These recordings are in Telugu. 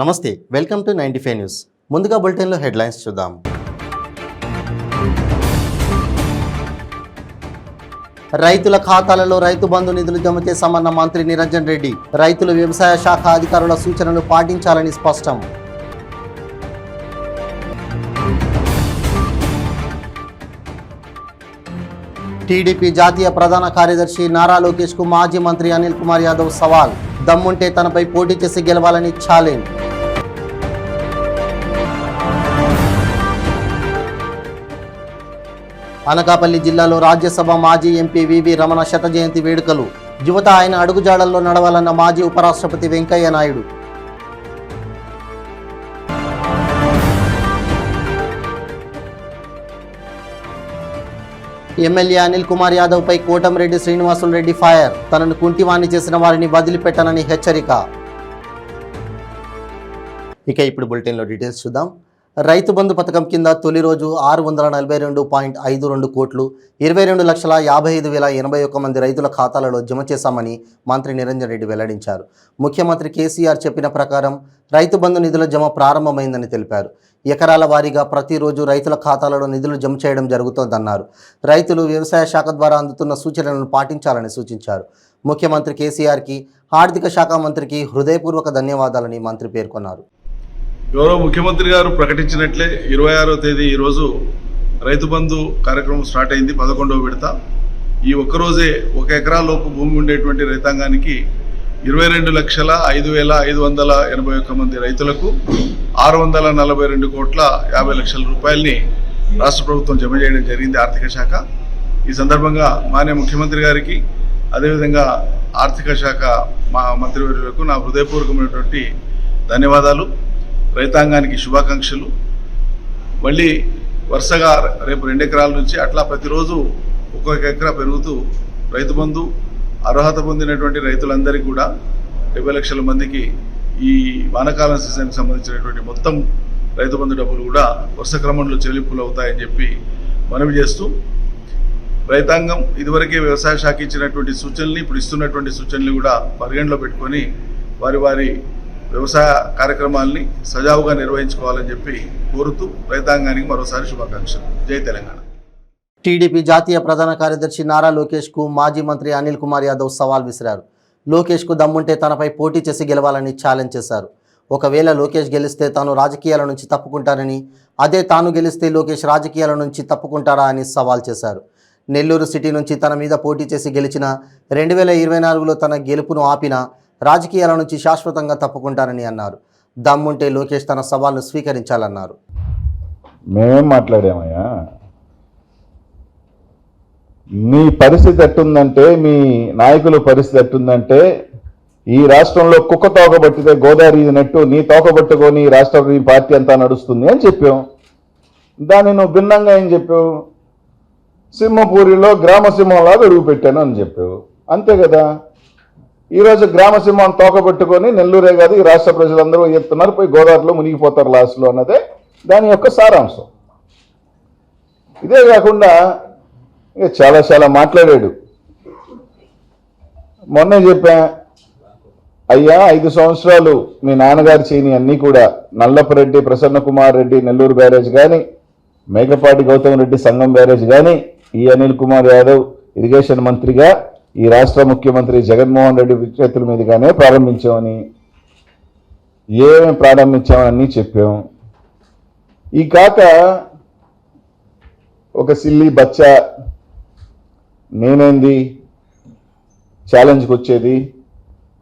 నమస్తే, వెల్కమ్ టు 95 న్యూస్. ముందుగా బులెటిన్లో హెడ్లైన్స్ చూద్దాం. రైతుల ఖాతాలలో రైతు బంధు నిధులు జమ చేశామన్న మంత్రి నిరంజన్ రెడ్డి. రైతులు వ్యవసాయ శాఖ అధికారుల సూచనలు పాటించాలని స్పష్టం. టీడీపీ జాతీయ ప్రధాన కార్యదర్శి నారా లోకేష్కు మాజీ మంత్రి అనిల్ కుమార్ యాదవ్ సవాల్. దమ్ముంటే తనపై పోటీ చేసి గెలవాలని ఛాలెంజ్. అనకాపల్లి జిల్లాలో రాజ్యసభ మాజీ ఎంపీ వివి రమణ శత జయంతి వేడుకలు. యువత ఆయన అడుగుజాడల్లో నడవాలన్న మాజీ ఉపరాష్ట్రపతి వెంకయ్య నాయుడు. ఎమ్మెల్యే అనిల్ కుమార్ యాదవ్ పై కోటంరెడ్డి శ్రీనివాసులు రెడ్డి ఫైర్. తనను కుంటివాణి చేసిన వారిని వదిలిపెట్టనని హెచ్చరిక. ఇక ఇప్పుడు బులెటిన్లో డీటెయిల్స్ చూద్దాం. రైతు బంధు పథకం కింద తొలి రోజు 642.52 కోట్లు 22,55,081 మంది రైతుల ఖాతాలలో జమ చేశామని మంత్రి నిరంజన్ రెడ్డి వెల్లడించారు. ముఖ్యమంత్రి కేసీఆర్ చెప్పిన ప్రకారం రైతు బంధు నిధుల జమ ప్రారంభమైందని తెలిపారు. ఎకరాల వారీగా ప్రతిరోజు రైతుల ఖాతాలలో నిధులు జమ చేయడం జరుగుతోందన్నారు. రైతులు వ్యవసాయ శాఖ ద్వారా అందుతున్న సూచనలను పాటించాలని సూచించారు. ముఖ్యమంత్రి కేసీఆర్కి, ఆర్థిక శాఖ మంత్రికి హృదయపూర్వక ధన్యవాదాలని మంత్రి పేర్కొన్నారు. గౌరవ ముఖ్యమంత్రి గారు ప్రకటించినట్లే 26వ తేదీ ఈరోజు రైతు బంధు కార్యక్రమం స్టార్ట్ అయింది. 11వ విడత. ఈ ఒక్కరోజే 1 ఎకరా లోపు భూమి ఉండేటువంటి రైతాంగానికి 22,05,581 మంది రైతులకు 642,50,00,000 రూపాయలని రాష్ట్ర ప్రభుత్వం జమ చేయడం జరిగింది ఆర్థిక శాఖ. ఈ సందర్భంగా మాన్య ముఖ్యమంత్రి గారికి, అదేవిధంగా ఆర్థిక శాఖ మా మంత్రివర్యులకు నా హృదయపూర్వకమైనటువంటి ధన్యవాదాలు. రైతాంగానికి శుభాకాంక్షలు. మళ్ళీ వరుసగా రేపు 2 ఎకరాల నుంచి అట్లా ప్రతిరోజు 1 ఎకరా పెరుగుతూ రైతు బంధు అర్హత పొందినటువంటి రైతులందరికీ కూడా 70 లక్షల మందికి ఈ వానాకాలం సీజన్కి సంబంధించినటువంటి మొత్తం రైతు బంధు డబ్బులు కూడా వరుస క్రమంలో చెల్లింపులు అవుతాయని చెప్పి మనవి చేస్తూ, రైతాంగం ఇదివరకే వ్యవసాయ శాఖ ఇచ్చినటువంటి సూచనల్ని, ఇప్పుడు ఇస్తున్నటువంటి సూచనలు కూడా పరిగణలో పెట్టుకొని వారి వ్యవసాయ కార్యక్రమాల్ని సజావుగా నిర్వహించుకోవాలని చెప్పి కోరుతూ రైతాంగానికి మరోసారి శుభాకాంక్షలు. జై తెలంగాణ. టీడీపీ జాతీయ ప్రధాన కార్యదర్శి నారా లోకేష్కు మాజీ మంత్రి అనిల్ కుమార్ యాదవ్ సవాల్ విసిరారు. లోకేష్కు దమ్ముంటే తనపై పోటీ చేసి గెలవాలని ఛాలెంజ్ చేశారు. ఒకవేళ లోకేష్ గెలిస్తే తాను రాజకీయాల నుంచి తప్పుకుంటారని, అదే తాను గెలిస్తే లోకేష్ రాజకీయాల నుంచి తప్పుకుంటారా అని సవాల్ చేశారు. నెల్లూరు సిటీ నుంచి తన మీద పోటీ చేసి గెలిచిన 2024లో తన గెలుపును ఆపిన, రాజకీయాల నుంచి శాశ్వతంగా తప్పుకుంటారని అన్నారు. దమ్ముంటే లోకేష్ తన సవాల్ను స్వీకరించాలన్నారు. మేమేం మాట్లాడామయ్యా? మీ పరిస్థితి ఎట్టుందంటే, మీ నాయకుల పరిస్థితి ఎట్టుందంటే, ఈ రాష్ట్రంలో కుక్క తోక పట్టితే గోదావరి నెట్టు నీ తోక పట్టుకొని రాష్ట్ర పార్టీ అంతా నడుస్తుంది అని చెప్పాం. దాన్ని నువ్వు భిన్నంగా ఏం చెప్పావు? సింహపూరిలో గ్రామసింహంలాగా అడుగు పెట్టాను అని చెప్పావు. అంతే కదా. ఈరోజు గ్రామసింహం తోక పెట్టుకొని నెల్లూరే కాదు ఈ రాష్ట్ర ప్రజలందరూ ఎత్తున్నారు, పోయి గోదావరిలో మునిగిపోతారు లాస్ట్లో అన్నదే దాని యొక్క సారాంశం. ఇదే కాకుండా ఇక చాలా మాట్లాడాడు. మొన్నే చెప్పా, అయ్యా 5 సంవత్సరాలు మీ నాన్నగారు చేయని అన్నీ కూడా నల్లపరెడ్డి ప్రసన్న కుమార్ రెడ్డి నెల్లూరు బ్యారేజ్ కానీ, మేకపాటి గౌతమ్ రెడ్డి సంగం బ్యారేజ్ కానీ, ఈ అనిల్ కుమార్ యాదవ్ ఇరిగేషన్ మంత్రిగా ఈ రాష్ట్ర ముఖ్యమంత్రి జగన్మోహన్ రెడ్డి చేతుల మీదుగానే ప్రారంభించామని, ఏమేమి ప్రారంభించామని చెప్పాం. ఈ కాక ఒక సిల్లీ బచ్చా నేనేంది ఛాలెంజ్కి వచ్చేది,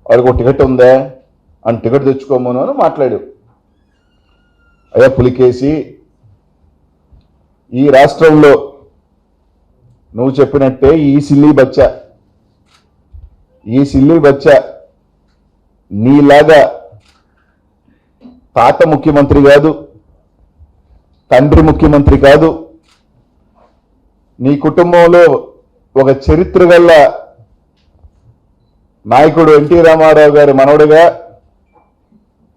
వాడికి ఒక టికెట్ ఉందా అని టికెట్ తెచ్చుకోమను అని మాట్లాడు. అయ్యా పులికేసి, ఈ రాష్ట్రంలో నువ్వు చెప్పినట్టే ఈ సిల్లీ బచ్చా నీలాగా తాత ముఖ్యమంత్రి కాదు, తండ్రి ముఖ్యమంత్రి కాదు, నీ కుటుంబంలో ఒక చరిత్ర గల నాయకుడు ఎన్టీ రామారావు గారి మనవడుగా,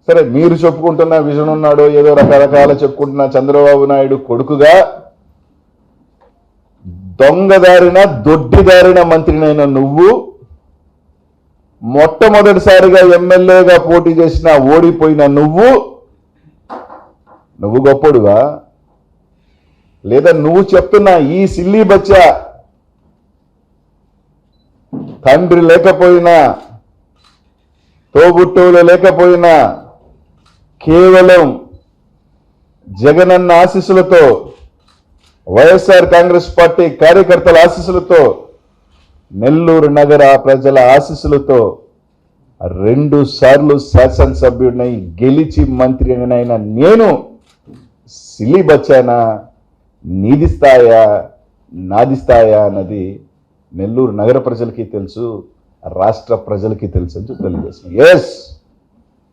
సరే మీరు చెప్పుకుంటున్న విజన్ ఉన్నాడో ఏదో రకరకాల చెప్పుకుంటున్న చంద్రబాబు నాయుడు కొడుకుగా దొంగదారిన దొడ్డిదారిన మంత్రినైన నువ్వు మొట్టమొదటిసారిగా ఎమ్మెల్యేగా పోటీ చేసిన ఓడిపోయిన నువ్వు గొప్పడువా? లేదా నువ్వు చెప్తున్నా ఈ సిల్లీ బచ్చా తండ్రి లేకపోయినా తోబుట్టువులు లేకపోయినా కేవలం జగనన్న ఆశీస్సులతో వైఎస్ఆర్ కాంగ్రెస్ పార్టీ కార్యకర్తల ఆశీస్సులతో నెల్లూరు నగర ప్రజల ఆశీస్సులతో 2 సార్లు శాసనసభ్యుడినై గెలిచి మంత్రినైన నేను సిల్లీ బచ్చానా నీది స్థాయా నాది స్థాయా అన్నది నెల్లూరు నగర ప్రజలకి తెలుసు, రాష్ట్ర ప్రజలకి తెలుసు అని తెలియజేస్తుంది. Yes,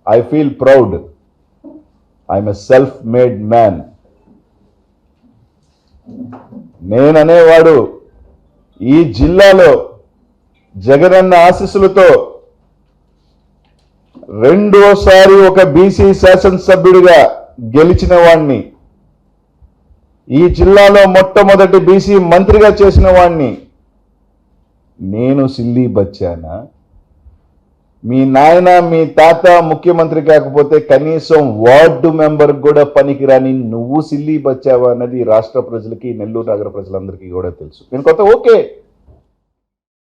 I feel proud. I'm a self made man. నేననేవాడు ఈ జిల్లాలో జగనన్న ఆశీస్సులతో రెండోసారి ఒక బీసీ శాసనసభ్యుడిగా గెలిచిన వాణ్ణి, ఈ జిల్లాలో మొట్టమొదటి బీసీ మంత్రిగా చేసిన వాణ్ణి నేను సిల్లీ బచ్చానా? మీ నాయన మీ తాత ముఖ్యమంత్రి కాకపోతే కనీసం వార్డు మెంబర్ కూడా పనికిరాని నువ్వు సిల్లీ బచ్చావా అన్నది రాష్ట్ర ప్రజలకి నెల్లూరు నగర ప్రజలందరికీ కూడా తెలుసు. నేను కొత్త ఓకే.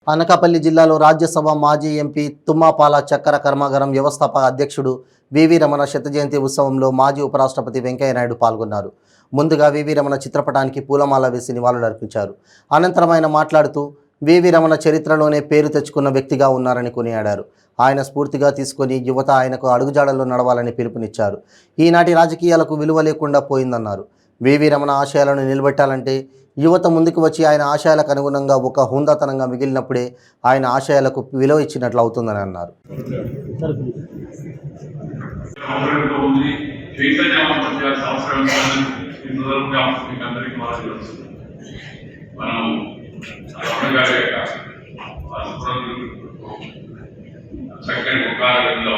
అనకాపల్లి జిల్లాలో రాజ్యసభ మాజీ ఎంపీ తుమ్మాపాల చక్కెర కర్మాగారం వ్యవస్థాపక అధ్యక్షుడు వివి రమణ శత జయంతి ఉత్సవంలో మాజీ ఉపరాష్ట్రపతి వెంకయ్యనాయుడు పాల్గొన్నారు. ముందుగా వివి రమణ చిత్రపటానికి పూలమాల వేసి నివాళులర్పించారు. అనంతరం ఆయన మాట్లాడుతూ వివి రమణ చరిత్రలోనే పేరు తెచ్చుకున్న వ్యక్తిగా ఉన్నారని కొనియాడారు. ఆయన స్ఫూర్తిగా తీసుకొని యువత ఆయనకు అడుగుజాడల్లో నడవాలని పిలుపునిచ్చారు. ఈనాటి రాజకీయాలకు విలువ లేకుండా పోయిందన్నారు. వివి రమణ ఆశయాలను నిలబెట్టాలంటే యువత ముందుకు వచ్చి ఆయన ఆశయాలకు అనుగుణంగా ఒక హుందాతనంగా మిగిలినప్పుడే ఆయన ఆశయాలకు విలువ ఇచ్చినట్లు అవుతుందని అన్నారు. చక్కని ముఖాలలో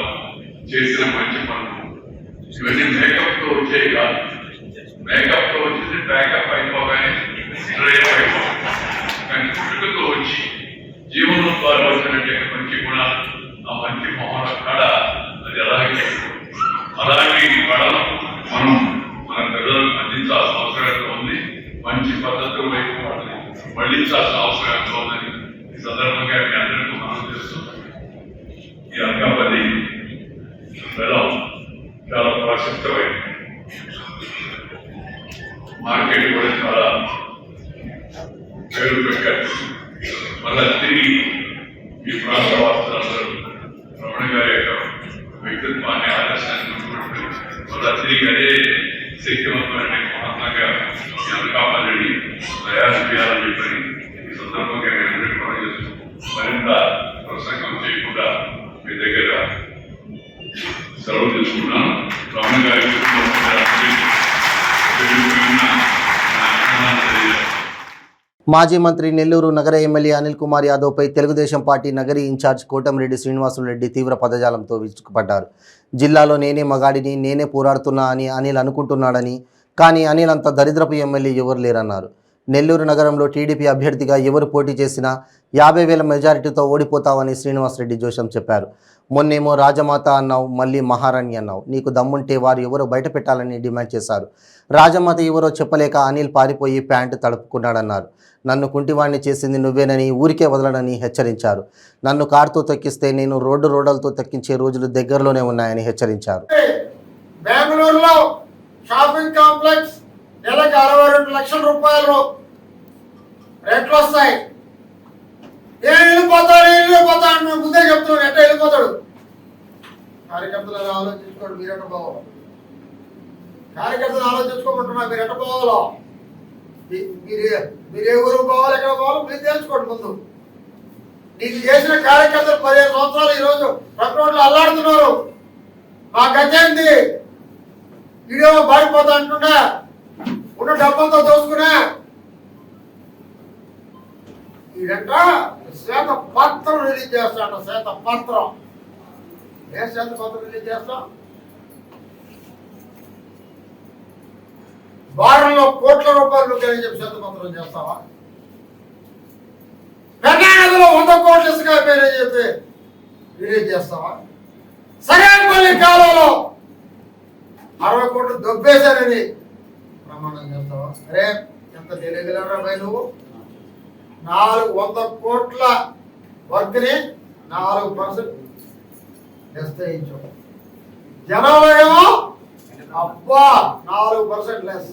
చేసిన మంచి పనులు ఇవన్నీ మేకప్తో వచ్చేవి కాదు. మేకప్తో వచ్చింది బ్యాకప్ అయిపోగానే డ్రైవ్ అయిపోవాలి. కానీ పుట్టుకతో వచ్చి జీవనం ద్వారా వచ్చినట్టు మంచి గుణాలు, ఆ మంచి మొహన కళ అది అలాగే కళను మనం మన పిల్లలకు అందించాల్సిన అవసరం ఉంది. మంచి పద్ధతుల వైపు వాళ్ళని మళ్లించాల్సిన అవసరం ఉందని ఈ సందర్భంగా మీ అందరికీ మనం చేస్తున్నాం. ఈ అనకాపల్లి బలం చాలా ప్రసిద్ధమైంది. మార్కెట్ కూడా చాలా పేరు పెట్టారు. మళ్ళా తిరిగి ఈ ప్రాంత వాసులందరూ రమణ గారి యొక్క వ్యక్తిత్వాన్ని ఆదర్శాన్ని మళ్ళా తిరిగి అదే శక్తివంతమైన మహాత్మగా ఈ అనకాపల్లిని తయారు చేయాలని చెప్పని ఈ సందర్భంగా మేము పనిచేస్తూ మరింత ప్రసంగం చేయకుండా మీ దగ్గర సెలవు తీసుకున్నాను. రమణ గారి మాజీ మంత్రి నెల్లూరు నగర ఎమ్మెల్యే అనిల్ కుమార్ యాదవ్పై తెలుగుదేశం పార్టీ నగరి ఇన్ఛార్జ్ కోటమిరెడ్డి శ్రీనివాసులరెడ్డి తీవ్ర పదజాలంతో విరుచుకుపడ్డారు. జిల్లాలో నేనే మగాడిని, నేనే పోరాడుతున్నా అని అనిల్ అనుకుంటున్నాడని, కానీ అనిల్ అంత దరిద్రపు ఎమ్మెల్యే ఎవరు లేరన్నారు. నెల్లూరు నగరంలో టీడీపీ అభ్యర్థిగా ఎవరు పోటీ చేసినా 50,000 మెజారిటీతో ఓడిపోతావని శ్రీనివాసరెడ్డి జోషం చెప్పారు. మొన్నేమో రాజమాత అన్నావు, మళ్ళీ మహారాణి అన్నావు. నీకు దమ్ముంటే వారు ఎవరో బయట పెట్టాలని డిమాండ్ చేశారు. రాజమాత ఎవరో చెప్పలేక అనిల్ పారిపోయి ప్యాంటు తడుపుకున్నాడన్నారు. నన్ను కుంటివాణ్ణి చేసింది నువ్వేనని, ఊరికే వదలనని హెచ్చరించారు. నన్ను కారుతో తొక్కిస్తే నేను రోడ్లతో తొక్కించే రోజులు దగ్గరలోనే ఉన్నాయని హెచ్చరించారు. బెంగళూరులో షాపింగ్ కాంప్లెక్స్ నెలకు 62 లక్షల రూపాయలు రేట్లు వస్తాయి. వెళ్ళిపోతాడు నువ్వు ముందే చెప్తున్నాడు. ఎట్లా వెళ్ళిపోతాడు? కార్యకర్తలు ఆలోచించుకోండి, మీరు ఎట్ట పోవాలో. కార్యకర్తలు ఆలోచించుకోమంటున్నా, మీరు ఎట్ట పోవాలో. మీరు ఏ ఊరు పోవాలి, ఎక్కడ పోవాలో మీరు తెలుసుకోండి ముందు. నీకు చేసిన కార్యకర్తలు 15 సంవత్సరాలు ఈరోజు ప్రతి రోడ్లు అల్లాడుతున్నారు. మా గతేంటి వీడియో బాడిపోతా అంటున్నా, ఉన్న డబ్బంతో దోసుకున్నా. ఇదంట శ్వేత పత్రం రిలీజ్ చేస్తాడ. శ్వేత పత్రం ఏ శ్వేత పత్రం రిలీజ్ చేస్తాం? వారంలో కోట్ల రూపాయలు చెప్పి శ్వేత పత్రం చేస్తావా? పెన్నానదిలో 100 కోట్లు ఇసుక అయిపోయినాయని చెప్పి రిలీజ్ చేస్తావా? సరేపల్లి కాలంలో 60 కోట్లు దొబ్బేశారని ప్రమాణం చేస్తావా? అరే ఎంత తెలియగలరా భయ్ నువ్వు? 400 కోట్ల వర్క్ని 4% నిశ్చయించావు. జనంలో ఏమో అబ్బా 4% లెస్.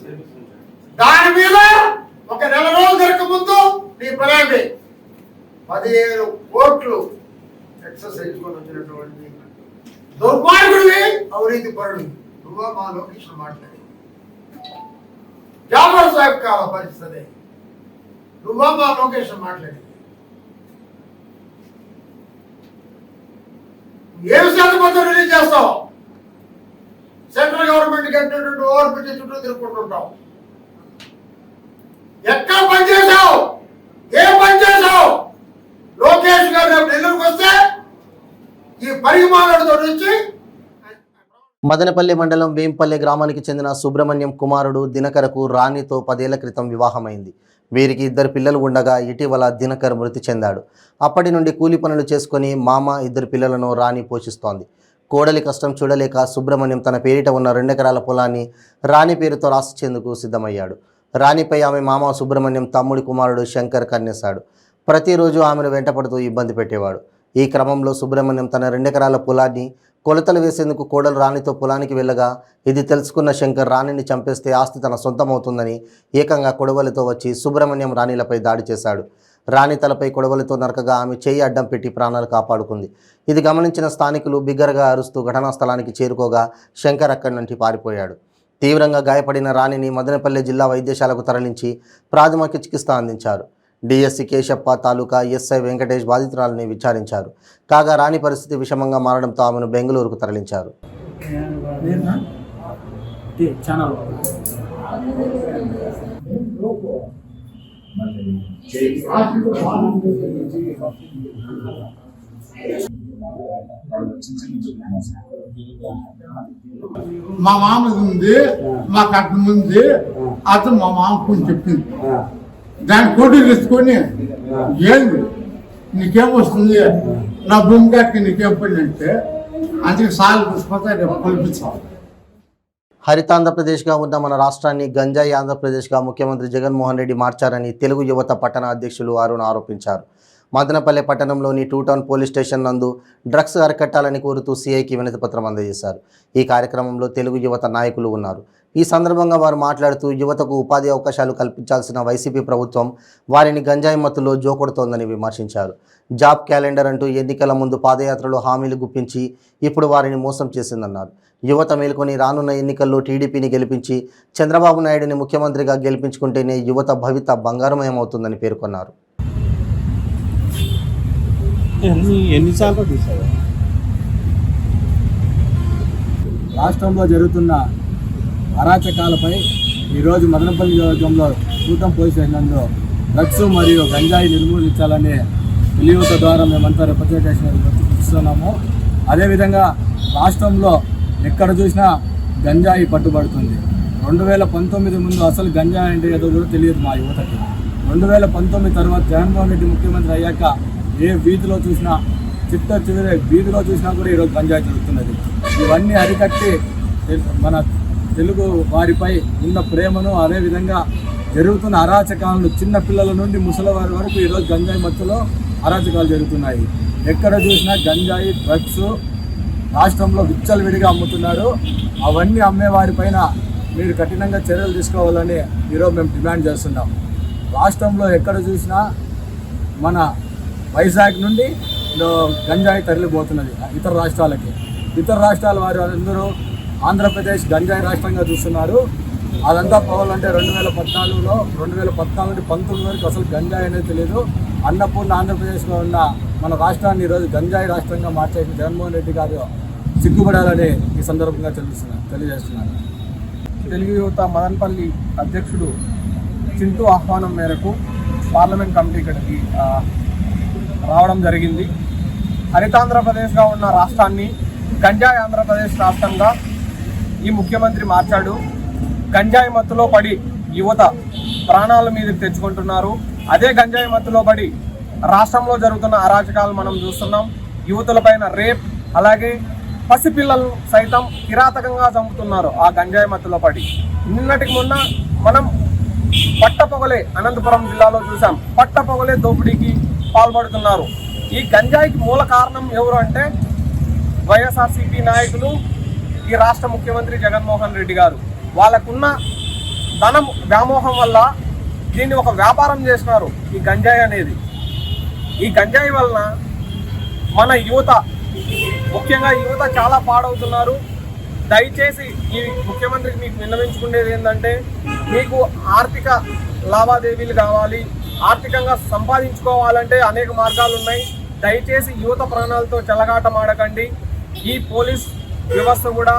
దాని మీద ఒక నెల రోజులు జరగక ముందు నీ పనేమి 15 కోట్లు ఎక్సర్సైజ్ కొని వచ్చినటువంటి దుర్మార్గుడివి, అవినీతి పరుడు నువ్వా? మా లోకేష్ మాట్లాడి జాఫర్ సాహెబ్ కాల పరిస్థితి నువ్వా? మా లోకేష్ మాట్లాడి ఏం శాతం రిలీజ్ చేస్తావు? సెంట్రల్ గవర్నమెంట్ కట్టినటువంటి ఓవర్ బ్రిడ్జ్ చుట్టూ తిరుగుకుంటుంటావు. ఎక్కడ పనిచేసావు? ఏ పని చేసావు? లోకేష్ గారు రేపు నెల్లూరుకు వస్తే ఈ పరిమాణంతో నుంచి మదనపల్లి మండలం వేంపల్లె గ్రామానికి చెందిన సుబ్రహ్మణ్యం కుమారుడు దినకరకు రాణితో 10 ఏళ్ల క్రితం వివాహమైంది. వీరికి 2 పిల్లలు ఉండగా ఇటీవల దినకర్ మృతి చెందాడు. అప్పటి నుండి కూలి పనులు చేసుకుని మామ 2 పిల్లలను రాణి పోషిస్తోంది. కోడలి కష్టం చూడలేక సుబ్రహ్మణ్యం తన పేరిట ఉన్న 2 ఎకరాల పొలాన్ని రాణి పేరుతో రాసిచ్చేందుకు సిద్ధమయ్యాడు. రాణిపై ఆమె మామ సుబ్రహ్మణ్యం తమ్ముడి కుమారుడు శంకర్ కన్నేశాడు. ప్రతిరోజు ఆమెను వెంటపడుతూ ఇబ్బంది పెట్టేవాడు. ఈ క్రమంలో సుబ్రహ్మణ్యం తన 2 ఎకరాల పొలాన్ని కొలతలు వేసేందుకు కోడలు రాణితో పొలానికి వెళ్ళగా ఇది తెలుసుకున్న శంకర్ రాణిని చంపేస్తే ఆస్తి తన సొంతమవుతుందని ఏకంగా కొడవలితో వచ్చి సుబ్రహ్మణ్యం రాణిలపై దాడి చేశాడు. రాణి తలపై కొడవలితో నరకగా ఆమె చేయి అడ్డం పెట్టి ప్రాణాలు కాపాడుకుంది. ఇది గమనించిన స్థానికులు బిగ్గరగా అరుస్తూ ఘటనా స్థలానికి చేరుకోగా శంకర్ అక్కడి నుండి పారిపోయాడు. తీవ్రంగా గాయపడిన రాణిని మదనపల్లె జిల్లా వైద్యశాలకు తరలించి ప్రాథమిక చికిత్స అందించారు. డిఎస్సి కేశప్ప, తాలూకా ఎస్ఐ వెంకటేష్ బాధితురాలని విచారించారు. కాగా రాణి పరిస్థితి విషమంగా మారడంతో ఆమెను బెంగళూరుకు తరలించారు. మా మామది ఉంది, మా కట్నం ఉంది, అతను మా మామ కొంచెం చెప్పింది. దాన్ని కోటి తీసుకొని ఏంది నీకేమొస్తుంది, నా భూమి కాకి నీకేం పని అంటే అందుకే సార్లు తీసుకొస్తే రేపు కల్పించాలి. హరితాంధ్రప్రదేశ్గా ఉన్న మన రాష్ట్రాన్ని గంజాయి ఆంధ్రప్రదేశ్గా ముఖ్యమంత్రి జగన్మోహన్ రెడ్డి మార్చారని తెలుగు యువత పట్టణ అధ్యక్షులు అరుణ్ ఆరోపించారు. మదనపల్లె పట్టణంలోని 2 టౌన్ పోలీస్ స్టేషన్ నందు డ్రగ్స్ అరికట్టాలని కోరుతూ సీఐకి వినతిపత్రం అందజేశారు. ఈ కార్యక్రమంలో తెలుగు యువత నాయకులు ఉన్నారు. ఈ సందర్భంగా వారు మాట్లాడుతూ యువతకు ఉపాధి అవకాశాలు కల్పించాల్సిన వైసీపీ ప్రభుత్వం వారిని గంజాయి మత్తులో జోకొడుతోందని విమర్శించారు. జాబ్ క్యాలెండర్ అంటూ ఎన్నికల ముందు పాదయాత్రలో హామీలు గుప్పించి ఇప్పుడు వారిని మోసం చేసిందన్నారు. యువత మేల్కొని రానున్న ఎన్నికల్లో టీడీపీని గెలిపించి చంద్రబాబు నాయుడిని ముఖ్యమంత్రిగా గెలిపించుకుంటేనే యువత భవిత బంగారమయమవుతుందని పేర్కొన్నారు. ఎన్నిసార్లు తీసారు? రాష్ట్రంలో జరుగుతున్న అరాచకాలపై ఈరోజు మదనపల్లి నియోజకవర్గంలో 2 టౌన్ పోలీస్ స్టేషన్ డ్రగ్స్ మరియు గంజాయి నిర్మూలించాలనే యువత ద్వారా మేమంతా రిప్రజెంటేషన్ ఇస్తున్నాము. అదేవిధంగా రాష్ట్రంలో ఎక్కడ చూసినా గంజాయి పట్టుబడుతుంది. 2019 ముందు అసలు గంజాయి అంటే ఏదో తెలియదు మా యువతకి. 2019 తర్వాత జగన్మోహన్ రెడ్డి ముఖ్యమంత్రి అయ్యాక ఏ వీధిలో చూసినా చివరి వీధిలో చూసినా కూడా ఈరోజు గంజాయి జరుగుతున్నది. ఇవన్నీ అరికట్టి మన తెలుగు వారిపై ఉన్న ప్రేమను, అదేవిధంగా జరుగుతున్న అరాచకాలను చిన్న పిల్లల నుండి ముసలివారి వరకు ఈరోజు గంజాయి మత్తులో అరాచకాలు జరుగుతున్నాయి. ఎక్కడ చూసినా గంజాయి డ్రగ్స్ రాష్ట్రంలో విచ్చలవిడిగా అమ్ముతున్నారు. అవన్నీ అమ్మేవారిపైన మీరు కఠినంగా చర్యలు తీసుకోవాలని ఈరోజు మేము డిమాండ్ చేస్తున్నాం. రాష్ట్రంలో ఎక్కడ చూసినా మన వైజాగ్ నుండి గంజాయి తరలిపోతున్నది ఇతర రాష్ట్రాలకి. ఇతర రాష్ట్రాల వారు అందరూ ఆంధ్రప్రదేశ్ గంజాయి రాష్ట్రంగా చూస్తున్నారు. అదంతా పోవాలంటే 2014 నుండి 19 వరకు అసలు గంజాయి అనేది తెలియదు. అన్నపూర్ణ ఆంధ్రప్రదేశ్లో ఉన్న మన రాష్ట్రాన్ని ఈరోజు గంజాయి రాష్ట్రంగా మార్చేసిన జగన్మోహన్ రెడ్డి గారు సిగ్గుపడాలని ఈ సందర్భంగా తెలియజేస్తున్నాను. తెలుగు యువత మదనపల్లి అధ్యక్షుడు చింటూ ఆహ్వానం మేరకు పార్లమెంట్ కమిటీ ఇక్కడికి రావడం జరిగింది. హరితాంధ్రప్రదేశ్గా ఉన్న రాష్ట్రాన్ని గంజాయి ఆంధ్రప్రదేశ్ రాష్ట్రంగా ఈ ముఖ్యమంత్రి మార్చాడు. గంజాయి మత్తులో పడి యువత ప్రాణాల మీదకి తెచ్చుకుంటున్నారు. అదే గంజాయి మత్తులో పడి రాష్ట్రంలో జరుగుతున్న అరాచకాలు మనం చూస్తున్నాం. యువతులపైన రేప్, అలాగే పసిపిల్లలు సైతం కిరాతకంగా చంపుతున్నారు ఆ గంజాయి మత్తులో పడి. నిన్నటికి మొన్న మనం పట్టపొగలే అనంతపురం జిల్లాలో చూసాం. పట్టపొగలే దోపిడీకి పాల్పడుతున్నారు. ఈ గంజాయికి మూల కారణం ఎవరు అంటే వైఎస్ఆర్సీపీ నాయకులు, ఈ రాష్ట్ర ముఖ్యమంత్రి జగన్మోహన్ రెడ్డి గారు. వాళ్ళకున్న ధనం వ్యామోహం వల్ల దీన్ని ఒక వ్యాపారం చేస్తున్నారు ఈ గంజాయి అనేది. ఈ గంజాయి వలన మన యువత, ముఖ్యంగా యువత చాలా పాడవుతున్నారు. దయచేసి ఈ ముఖ్యమంత్రికి మీకు విన్నవించుకునేది ఏంటంటే, మీకు ఆర్థిక లావాదేవీలు కావాలి, ఆర్థికంగా సంపాదించుకోవాలంటే అనేక మార్గాలు ఉన్నాయి. దయచేసి యువత ప్రాణాలతో చెలగాటమాడకండి. ఈ పోలీస్ వ్యవస్థ కూడా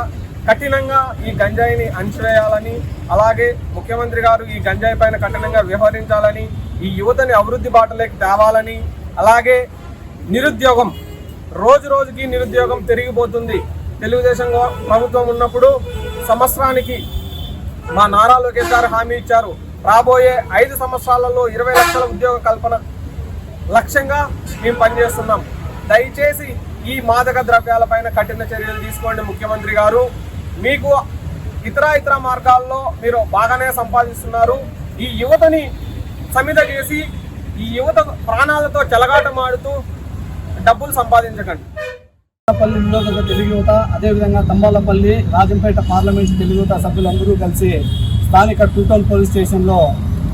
కఠినంగా ఈ గంజాయిని అణచివేయాలని, అలాగే ముఖ్యమంత్రి గారు ఈ గంజాయి పైన కఠినంగా వ్యవహరించాలని, ఈ యువతని అభివృద్ధి బాటలోకి తేవాలని, అలాగే నిరుద్యోగం రోజు రోజుకి నిరుద్యోగం పెరిగిపోతుంది. తెలుగుదేశం ప్రభుత్వం ఉన్నప్పుడు సంవత్సరానికి మా నారా లోకేష్ గారు హామీ ఇచ్చారు, రాబోయే 5 సంవత్సరాలలో 20 లక్షల ఉద్యోగ కల్పన లక్ష్యంగా మేము పనిచేస్తున్నాం. దయచేసి ఈ మాదక ద్రవ్యాలపైన కఠిన చర్యలు తీసుకోండి ముఖ్యమంత్రి గారు. మీకు ఇతర మార్గాల్లో మీరు బాగానే సంపాదిస్తున్నారు. ఈ యువతని సమిధ చేసి ఈ యువత ప్రాణాలతో చెలగాటమాడుతూ డబ్బులు సంపాదించకండి. పల్లి నియోజక తెలుగు యువత, అదేవిధంగా తంబాలపల్లి రాజంపేట పార్లమెంట్ తెలుగు యువత సభ్యులందరూ కలిసి స్థానిక 2 టౌన్ పోలీస్ స్టేషన్లో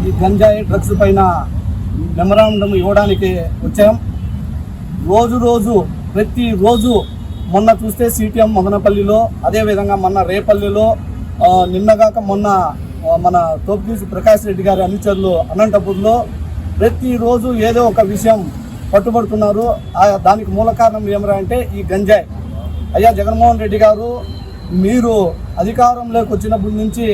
ఈ గంజాయి డ్రగ్స్ పైన మెమరాండం ఇవ్వడానికి వచ్చాం. రోజు ప్రతిరోజు మొన్న చూస్తే సిటిఎం మదనపల్లిలో, అదేవిధంగా మొన్న రేపల్లిలో, నిన్నగాక మొన్న మన తోపుదీసి ప్రకాష్ రెడ్డి గారి అనుచరులు అనంతపూర్లో ప్రతిరోజు ఏదో ఒక విషయం పట్టుబడుతున్నారు. దానికి మూల కారణం ఏమరా అంటే ఈ గంజాయి. అయ్యా జగన్మోహన్ రెడ్డి గారు, మీరు అధికారంలోకి వచ్చినప్పటి నుంచి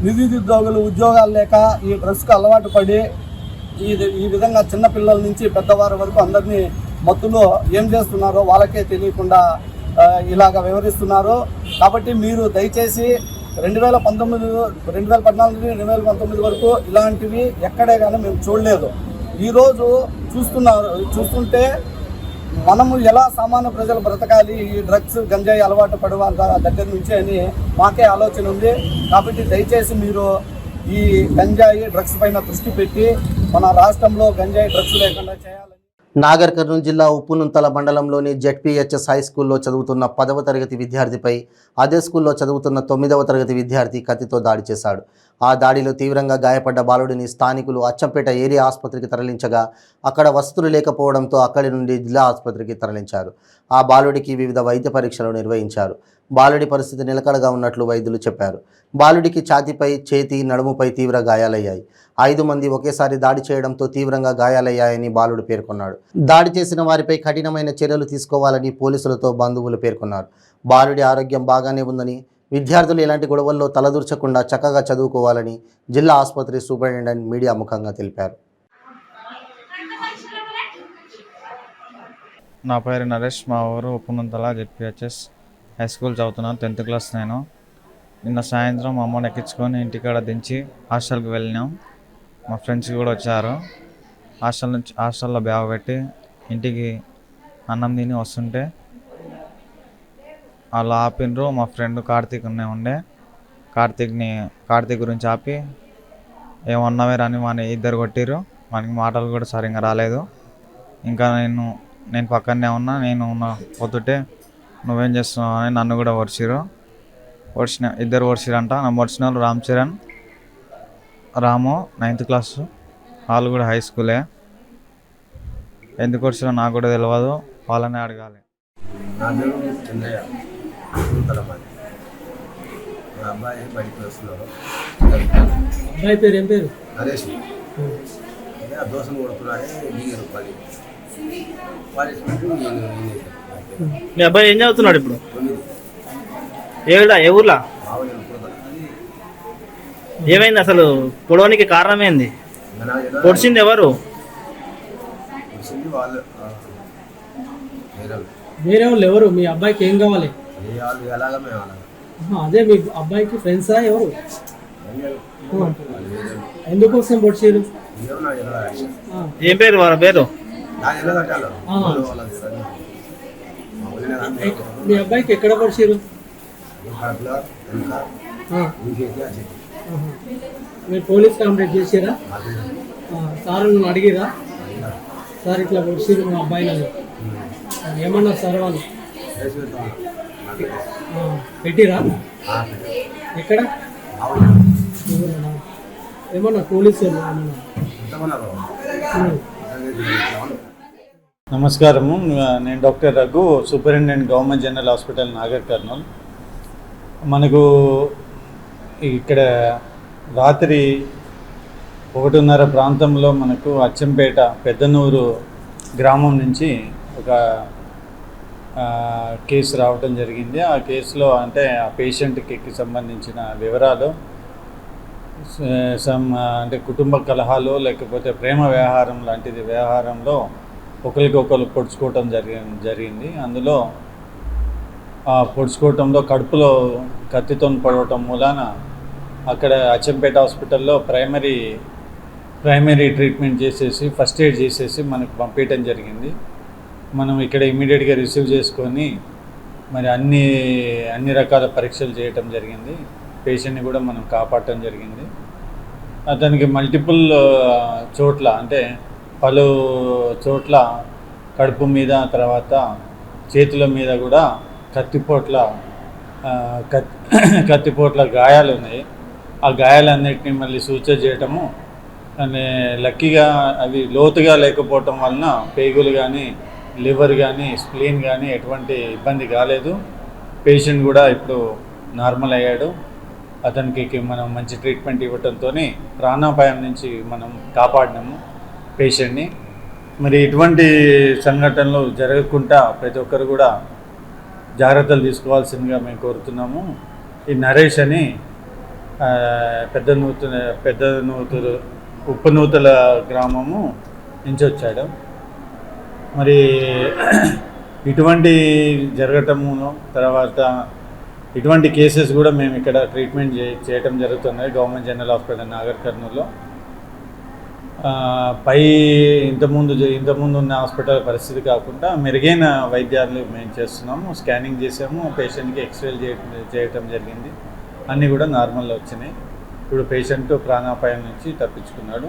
నిరుద్యోగులు ఉద్యోగాలు లేక ఈ డ్రగ్స్కి అలవాటు పడి ఈ విధంగా చిన్నపిల్లల నుంచి పెద్దవారి వరకు అందరినీ మత్తులో ఏం చేస్తున్నారో వాళ్ళకే తెలియకుండా ఇలాగ వివరిస్తున్నారు. కాబట్టి మీరు దయచేసి 2014 నుంచి 2019 వరకు ఇలాంటివి ఎక్కడే కానీ మేము చూడలేదు. ఈరోజు చూస్తుంటే మనము ఎలా సామాన్య ప్రజలు బ్రతకాలి ఈ డ్రగ్స్ గంజాయి అలవాటు పడేవాళ్ళ దగ్గర నుంచి అని మాకే ఆలోచన ఉంది. కాబట్టి దయచేసి మీరు ఈ గంజాయి డ్రగ్స్ పైన దృష్టి పెట్టి మన రాష్ట్రంలో గంజాయి డ్రగ్స్ లేకుండా చేయాలని. నాగర్ కర్నూలు జిల్లా ఉప్పునుంతల మండలంలోని జెడ్పీహెచ్ఎస్ హై స్కూల్లో చదువుతున్న 10వ తరగతి విద్యార్థిపై అదే స్కూల్లో చదువుతున్న 9వ తరగతి విద్యార్థి కత్తితో దాడి చేశాడు. ఆ దాడిలో తీవ్రంగా గాయపడ్డ బాలుడిని స్థానికులు అచ్చంపేట ఏరియా ఆసుపత్రికి తరలించగా అక్కడ వసతులు లేకపోవడంతో అక్కడి నుండి జిల్లా ఆసుపత్రికి తరలించారు. ఆ బాలుడికి వివిధ వైద్య పరీక్షలు నిర్వహించారు. బాలుడి పరిస్థితి నిలకడగా ఉన్నట్లు వైద్యులు చెప్పారు. బాలుడికి ఛాతీపై, చేతి, నడుముపై తీవ్ర గాయాలయ్యాయి. 5 మంది ఒకేసారి దాడి చేయడంతో తీవ్రంగా గాయాలయ్యాయని బాలుడు పేర్కొన్నాడు. దాడి చేసిన వారిపై కఠినమైన చర్యలు తీసుకోవాలని పోలీసులతో బంధువులు పేర్కొన్నారు. బాలుడి ఆరోగ్యం బాగానే ఉందని, విద్యార్థులు ఎలాంటి గొడవల్లో తలదూర్చకుండా చక్కగా చదువుకోవాలని జిల్లా ఆసుపత్రి సూపరింటెండెంట్ మీడియా ముఖంగా తెలిపారు. నా పేరు నరేష్, మా ఊరు ఉప్పునుంతల జెడ్పీహెచ్ఎస్ హై స్కూల్ చదువుతున్నాను. 10th క్లాస్ నేను. నిన్న సాయంత్రం మా అమ్మని ఎక్కించుకొని ఇంటికాడ దించి హాస్టల్కి వెళ్ళినాం. మా ఫ్రెండ్స్ కూడా వచ్చారు. హాస్టల్లో బ్యాగ్ పెట్టి ఇంటికి అన్నం తిని వస్తుంటే వాళ్ళు ఆపిండ్రు. మా ఫ్రెండ్ కార్తీక్ ఉండే కార్తీక్ గురించి ఆపి ఏమన్నావే రాని మన ఇద్దరు కొట్టిర్రు. మనకి మాటలు కూడా సరిగ్గా రాలేదు. ఇంకా నేను పక్కనే ఉన్నా. నేను పోతుంటే నువ్వేం చేస్తున్నావు అని నన్ను కూడా ఇద్దరు ఓడిచిరంట. నన్ను ఓడిచిన వాళ్ళు రామ్ చరణ్, రాము 9th క్లాసు, వాళ్ళు కూడా హై స్కూలే. ఎందుకు వచ్చినా నాకు కూడా తెలియదు, వాళ్ళనే అడగాలి. నా పేరు చెన్నయ్య, తలమాది. మా అబ్బాయి బయటకు వస్తున్నారు. అబ్బాయి పేరు ఏం పేరు? నరేష్. అదే ఆ దోశను కొడుతున్నాడే దిగారు పని. మీ అబ్బాయి ఏం చదువుతున్నాడు ఇప్పుడు? ఏ ఊర్లా? ఏమైంది అసలు? పొడవనికి కారణం ఏంది? పొడిచింది ఎవరు? వేరే వాళ్ళు ఎవరు? మీ అబ్బాయికి ఏం కావాలి? అదే మీ అబ్బాయికి ఫ్రెండ్సా ఎవరు? ఎందుకోసం పొడిచారు? ఏం పేరు వాళ్ళ పేరు? మీ అబ్బాయికి ఎక్కడ పడిచారు? మీరు పోలీస్ కంప్లైంట్ చేసారా? సార్ నువ్వు అడిగిరా? సార్ ఇట్లా పడిచారు మా అబ్బాయిని ఏమన్నారు సార్ వాళ్ళు? పెట్టిరా? ఎక్కడ ఏమన్నా పోలీసు నమస్కారము, నేను doctor Raghu, superintendent government general hospital Nagar Kurnool. మనకు ఇక్కడ రాత్రి 1:30 ప్రాంతంలో మనకు అచ్చంపేట పెద్దనూరు గ్రామం నుంచి ఒక కేసు రావటం జరిగింది. ఆ కేసులో అంటే ఆ పేషెంట్కి సంబంధించిన వివరాలు అంటే కుటుంబ కలహాలు లేకపోతే ప్రేమ వ్యవహారం లాంటిది వ్యవహారంలో ఒకరికొకరు పొడుచుకోవటం జరిగింది. అందులో ఆ పొడుచుకోవటంలో కడుపులో కత్తితో పడవటం మూలాన అక్కడ అచ్చంపేట హాస్పిటల్లో ప్రైమరీ ట్రీట్మెంట్ చేసేసి ఫస్ట్ ఎయిడ్ చేసేసి మనకు పంపించడం జరిగింది. మనం ఇక్కడ ఇమీడియట్గా రిసీవ్ చేసుకొని మరి అన్ని రకాల పరీక్షలు చేయటం జరిగింది. పేషెంట్ని కూడా మనం కాపాడటం జరిగింది. అతనికి మల్టిపుల్ చోట్ల అంటే పలు చోట్ల కడుపు మీద తర్వాత చేతుల మీద కూడా కత్తిపోట్ల గాయాలు ఉన్నాయి. ఆ గాయాలన్నిటిని మళ్ళీ సూచన చేయటము అని లక్కీగా అవి లోతుగా లేకపోవటం వలన పేగులు కానీ లివర్ కానీ స్ప్లీన్ కానీ ఎటువంటి ఇబ్బంది కాలేదు. పేషెంట్ కూడా ఇప్పుడు నార్మల్ అయ్యాడు. అతనికి మనం మంచి ట్రీట్మెంట్ ఇవ్వడంతో ప్రాణాపాయం నుంచి మనం కాపాడినాము పేషెంట్ని. మరి ఇటువంటి సంఘటనలు జరగకుండా ప్రతి ఒక్కరు కూడా జాగ్రత్తలు తీసుకోవాల్సిందిగా మేము కోరుతున్నాము. ఈ నరేష్ అని పెద్దనూతులు ఉప్పునూతల గ్రామము నుంచి వచ్చాడు. మరి ఇటువంటి జరగటము తర్వాత ఇటువంటి కేసెస్ కూడా మేము ఇక్కడ ట్రీట్మెంట్ చేయటం జరుగుతుంది గవర్నమెంట్ జనరల్ హాస్పిటల్ నాగర్ కర్నూల్లో. ఇంతకుముందు ఉన్న హాస్పిటల్ పరిస్థితి కాకుండా మెరుగైన వైద్యాలు మేము చేస్తున్నాము. స్కానింగ్ చేసాము, పేషెంట్కి ఎక్స్రేలు చేయటం జరిగింది. అన్నీ కూడా నార్మల్ వచ్చినాయి. ఇప్పుడు పేషెంట్ ప్రాణాపాయం నుంచి తప్పించుకున్నాడు.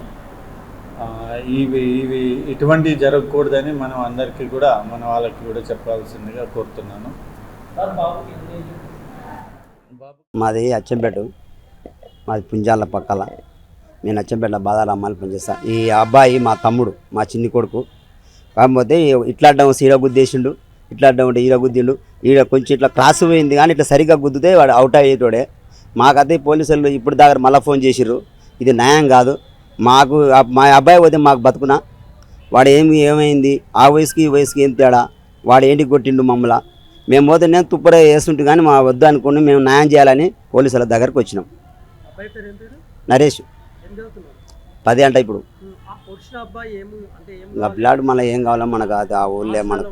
ఇటువంటి జరగకూడదని మనం అందరికీ కూడా మన వాళ్ళకి కూడా చెప్పాల్సిందిగా కోరుతున్నాను. మాది అచ్చంపేట, మాది పుంజాల పక్కల. నేను అచ్చంపేట బాదారమ్మాలి పనిచేస్తా. ఈ అబ్బాయి మా తమ్ముడు, మా చిన్ని కొడుకు. కాకపోతే ఇట్లా అడ్డం సీడ గుద్దేసిండు, ఇట్లా అడ్డం ఉంటే ఈడ గుద్దిండు. ఈడ కొంచెం ఇట్లా క్రాస్ పోయింది కానీ ఇట్లా సరిగ్గా గుద్దితే వాడు అవుట్ అయ్యేటోడే. మాకైతే పోలీసులు ఇప్పుడు దాకా మళ్ళీ ఫోన్ చేసిర్రు. ఇది న్యాయం కాదు. మాకు మా అబ్బాయి పోతే మాకు బతుకునా, వాడు ఏమైంది, ఆ వయసుకి ఈ వయసుకి ఏం తేడా, వాడు ఏంటి కొట్టిండు మమ్మల్ని. మేము పోతే నేను తుప్పరే వేస్తుంటే కానీ మా వద్దు అనుకుని మేము న్యాయం చేయాలని పోలీసుల దగ్గరకు వచ్చినాం. నరేష్ 10 అంట. ఇప్పుడు పిల్లాడు మళ్ళీ ఏం కావాలో మనకు అది ఆ ఊళ్ళో మనకు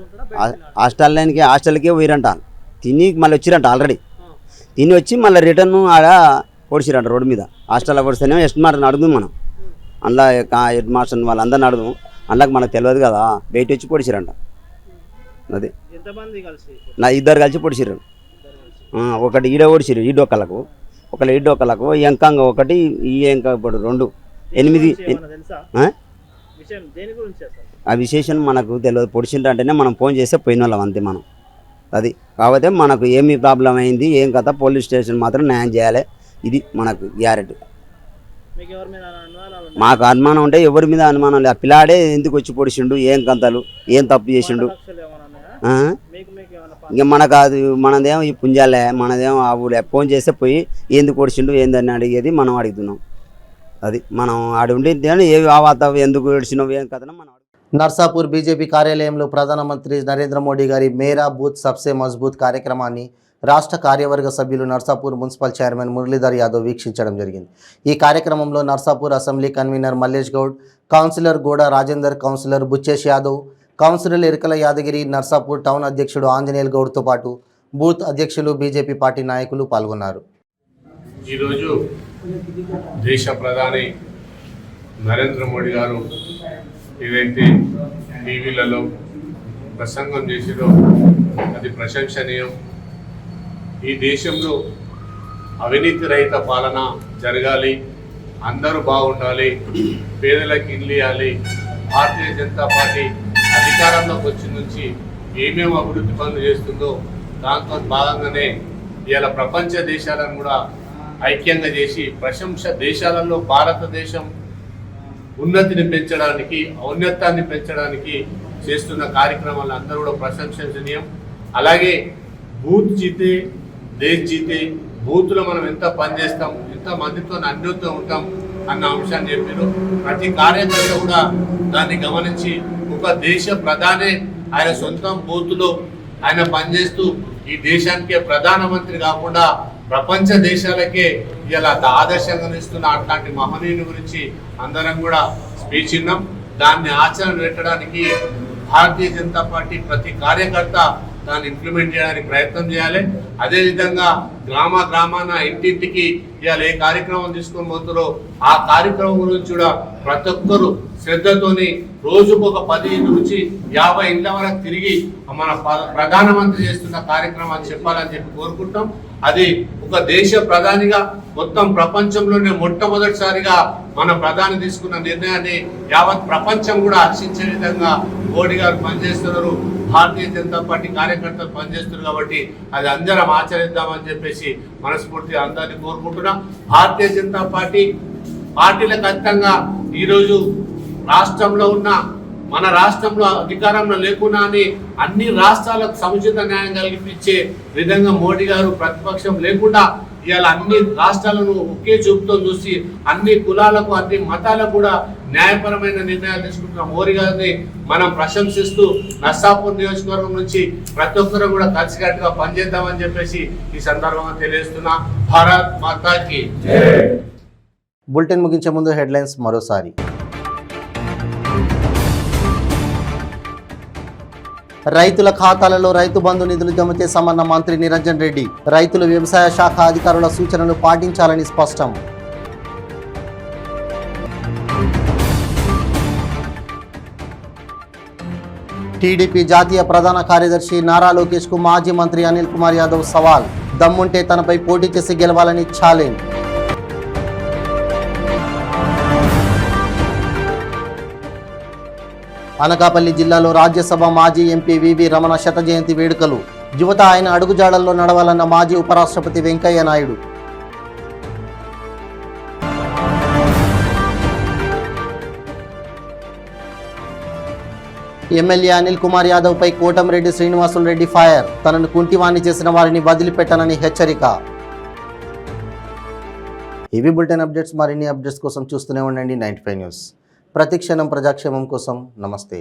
హాస్టల్కే పోయిరంట. తిని మళ్ళీ వచ్చిరంట. ఆల్రెడీ తిని వచ్చి మళ్ళీ రిటర్న్ ఆడ పొడిచిరంట రోడ్డు మీద. హాస్టల్లో పొడిస్తేనే హెడ్ మాస్టర్ని అడుగుదాం మనం. అందులో హెడ్ మాస్టర్ని వాళ్ళందరిని అడుగుదాం. అందులోకి మనకు తెలియదు కదా, బయట వచ్చి పొడిచిరంట. అది ఇద్దరు కలిసి పొడిచిర్రు. ఒకటి ఈడ ఓడిచిర్రు ఈడొక్కలకు, ఒకళ్ళు ఈడొక్కలకు ఎంకంగా ఒకటి ఈ ఎంక ఇప్పుడు 2 8. ఆ విశేషం మనకు తెలియదు. పొడిచిండ్రు అంటేనే మనం ఫోన్ చేస్తే పోయిన వాళ్ళం అంతే మనం. అది కాకపోతే మనకు ఏమి ప్రాబ్లం అయింది ఏం కథ పోలీస్ స్టేషన్ మాత్రం న్యాయం చేయాలి. ఇది మనకు గ్యారెంటీ. మాకు అనుమానం ఉంటే ఎవరి మీద అనుమానం లేదు. ఆ పిల్లాడే ఎందుకు వచ్చి పొడిచిండు, ఏం కంతలు, ఏం తప్పు చేసిండు. ఇంకా మనకు అది మనదేమో ఈ పుంజాలే, మనదేమో ఆ ఊళ్ళే. ఫోన్ చేస్తే పోయి ఎందుకు పొడిచిండు ఏందని అడిగేది మనం అడుగుతున్నాం. అది మనం ఆడి ఉండి ఏ వాత ఎందుకు ఏడిచినావు ఏం కథ మనం. నర్సాపూర్ బీజేపీ కార్యాలయంలో ప్రధానమంత్రి నరేంద్ర మోడీ గారి మేరా బూత్ సబ్సే మజ్బూత్ కార్యక్రమాన్ని రాష్ట్ర కార్యవర్గ సభ్యులు నర్సాపూర్ మున్సిపల్ చైర్మన్ మురళీధర్ యాదవ్ వీక్షించడం జరిగింది. ఈ కార్యక్రమంలో Narsapur assembly convener Mallesh Goud, councillor Goda Rajender, councillor Buchchesh Yadav, councillor Irakala Yadagiri, Narsapur town అధ్యక్షుడు ఆంజనేయుల్ గౌడ్తో పాటు బూత్ అధ్యక్షులు బీజేపీ పార్టీ నాయకులు పాల్గొన్నారు. ఈరోజు దేశ ప్రధాని నరేంద్ర మోడీ గారు ఏదైతే టీవీలలో ప్రసంగం చేసిరో అది ప్రశంసనీయం. ఈ దేశంలో అవినీతి రహిత పాలన జరగాలి, అందరూ బాగుండాలి, పేదలకు ఇల్లు ఇవ్వాలి. భారతీయ జనతా పార్టీ అధికారంలోకి వచ్చిన నుంచి ఏమేమి అభివృద్ధి పనులు చేస్తుందో దాంతో భాగంగానే ఇవాళ ప్రపంచ దేశాలను కూడా ఐక్యంగా చేసి ప్రశంస దేశాలలో భారతదేశం ఉన్నతిని పెంచడానికి, ఔన్నత్యాన్ని పెంచడానికి చేస్తున్న కార్యక్రమాలు అందరూ కూడా ప్రశంసనీయం. అలాగే బూత్ జీతే దేశ్ జీతే, బూత్లో మనం ఎంత పనిచేస్తాం, ఎంత మందితో అన్యోన్యంగా ఉంటాం అన్న అంశాన్ని చెప్పారు. ప్రతి కార్యకర్త కూడా దాన్ని గమనించి ఒక దేశ ప్రధాని ఆయన సొంతం బూత్లో ఆయన పనిచేస్తూ ఈ దేశానికే ప్రధానమంత్రి కాకుండా ప్రపంచ దేశాలకే ఇలా ఆదర్శంగా నిస్తున్న అట్లాంటి మహనీయుని గురించి అందరం కూడా స్పీచ్ ఇన్నాం. దాన్ని ఆచరణ పెట్టడానికి భారతీయ జనతా పార్టీ ప్రతి కార్యకర్త దాన్ని ఇంప్లిమెంట్ చేయడానికి ప్రయత్నం చేయాలి. అదేవిధంగా గ్రామాన ఇంటింటికి ఇవాళ ఏ కార్యక్రమం తీసుకొని పోతారో ఆ కార్యక్రమం గురించి కూడా ప్రతి ఒక్కరు శ్రద్ధతోని రోజుకు ఒక 10 నుంచి 50 ఇండ్ల వరకు తిరిగి మన ప్రధానమంత్రి చేస్తున్న కార్యక్రమాన్ని చెప్పాలని చెప్పి కోరుకుంటాం. అది ఒక దేశ ప్రధానిగా మొత్తం ప్రపంచంలోనే మొట్టమొదటిసారిగా మన ప్రధాని తీసుకున్న నిర్ణయాన్ని యావత్ ప్రపంచం కూడా హర్షించే విధంగా మోడీ గారు పనిచేస్తున్నారు, భారతీయ జనతా పార్టీ కార్యకర్తలు పనిచేస్తున్నారు. కాబట్టి అది అందరం ఆచరిద్దామని చెప్పేసి మనస్ఫూర్తిగా అందరినీ కోరుకుంటున్నాం. భారతీయ జనతా పార్టీలకు అతీతంగా ఈరోజు రాష్ట్రంలో ఉన్న మన రాష్ట్రంలో అధికారంలో లేకున్నా అని అన్ని రాష్ట్రాలకు సముచిత న్యాయం కల్పించే విధంగా మోడీ గారు ప్రతిపక్షం లేకుండా ఇవాళ అన్ని రాష్ట్రాలను ఒకే చూపుతో చూసి అన్ని కులాలకు అన్ని మతాలకు కూడా న్యాయపరమైన నిర్ణయాలు తీసుకుంటున్న మోడీ గారిని మనం ప్రశంసిస్తూ నర్సాపూర్ నియోజకవర్గం నుంచి ప్రతి ఒక్కరు కూడా కలిసికట్టుగా పనిచేద్దామని చెప్పేసి ఈ సందర్భంగా తెలియజేస్తున్నా. భారత్ మాతాకి జై. బులెటిన్ ముగించే ముందు హెడ్లైన్స్ మరోసారి. రైతుల ఖాతాలలో రైతు బంధు నిధులు జమ చేశామన్న మంత్రి నిరంజన్ రెడ్డి. రైతులు వ్యవసాయ శాఖ అధికారుల సూచనలు పాటించాలని స్పష్టం. టీడీపీ జాతీయ ప్రధాన కార్యదర్శి నారా లోకేష్ కు మాజీ మంత్రి అనిల్ కుమార్ యాదవ్ సవాల్. దమ్ముంటే తనపై పోటీ చేసి గెలవాలని ఛాలెంజ్. అనకాపల్లి జిల్లాలో రాజ్యసభ మాజీ ఎంపీ వివి రమణ శత జయంతి వేడుకలు. యువత ఆయన అడుగుజాడల్లో నడవాలన్న మాజీ ఉపరాష్ట్రపతి వెంకయ్య నాయుడు. ఎమ్మెల్యే అనిల్ కుమార్ యాదవ్ పై కోటంరెడ్డి శ్రీనివాసులు రెడ్డి ఫైర్. తనను కుంటివాణి చేసిన వారిని వదిలిపెట్టనని హెచ్చరిక. ఇవి బులెటిన్ అప్డేట్స్. మరిన్ని అప్డేట్స్ కోసం చూస్తూనే ఉండండి 95 న్యూస్. ప్రతిక్షణం ప్రజాక్షేమం కోసం. నమస్తే.